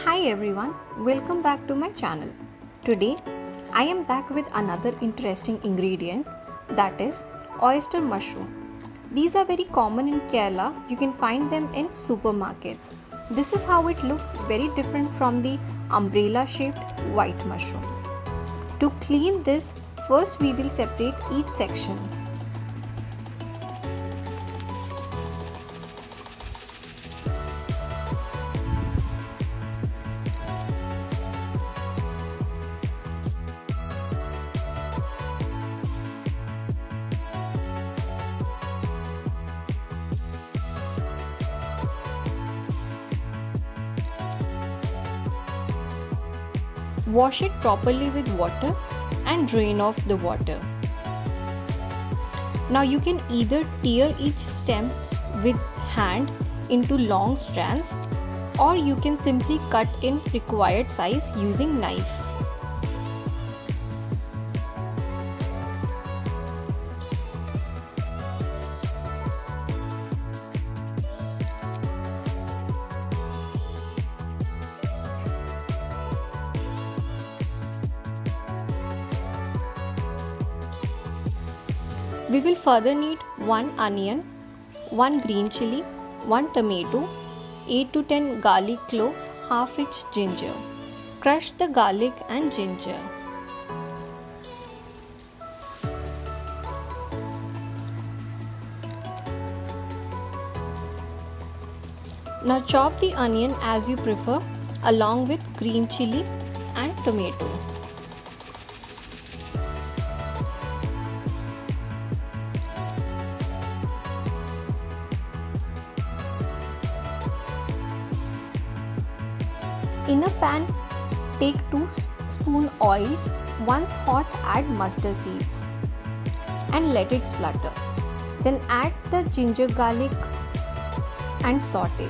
Hi everyone, welcome back to my channel. Today I am back with another interesting ingredient, that is oyster mushroom. These are very common in Kerala. You can find them in supermarkets. This is how it looks, very different from the umbrella shaped white mushrooms. To clean this, first we will separate each section. Wash it properly with water and drain off the water. Now you can either tear each stem with hand into long strands, or you can simply cut in required size using knife. We will further need 1 onion, 1 green chilli, 1 tomato, 8 to 10 garlic cloves, half inch ginger. Crush the garlic and ginger. Now chop the onion as you prefer along with green chilli and tomato. In a pan, take 2 spoon oil. Once hot, add mustard seeds and let it splutter. Then add the ginger garlic and saute.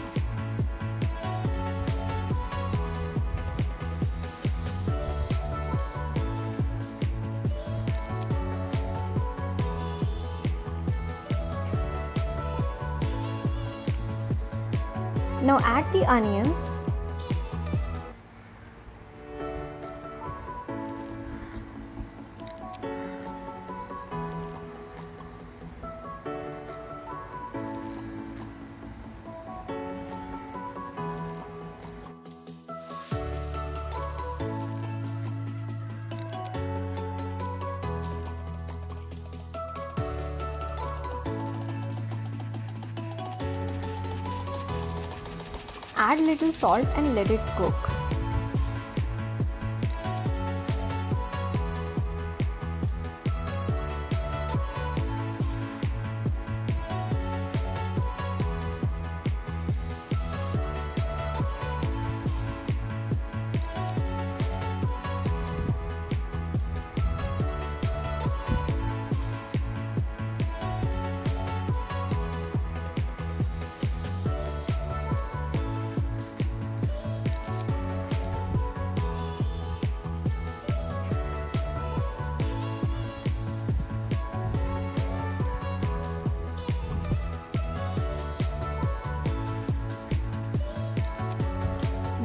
Now add the onions. Add little salt and let it cook.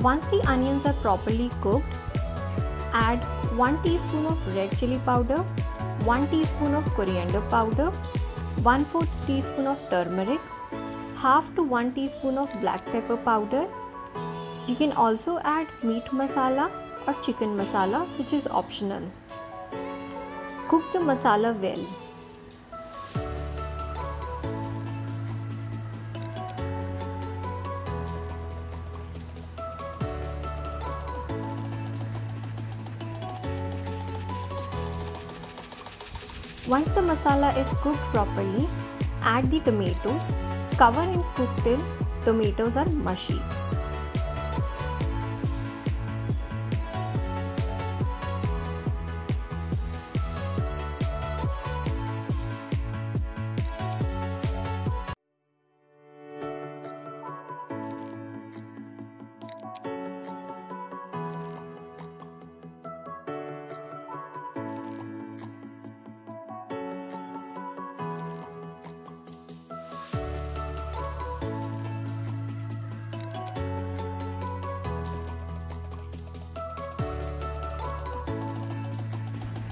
Once the onions are properly cooked, add 1 teaspoon of red chili powder, 1 teaspoon of coriander powder, 1/4 teaspoon of turmeric, half to 1 teaspoon of black pepper powder. You can also add meat masala or chicken masala, which is optional. Cook the masala well. Once the masala is cooked properly, add the tomatoes. Cover and cook till tomatoes are mushy.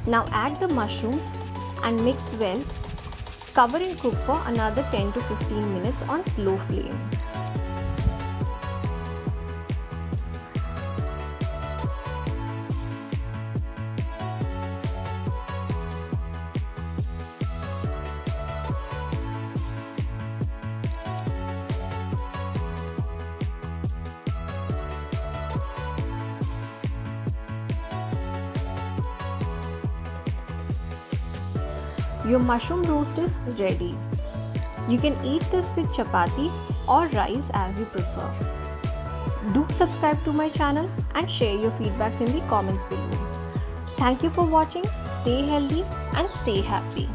Now add the mushrooms and mix well. Cover and cook for another 10 to 15 minutes on slow flame. Your mushroom roast is ready. You can eat this with chapati or rice as you prefer. Do subscribe to my channel and share your feedbacks in the comments below. Thank you for watching. Stay healthy and stay happy.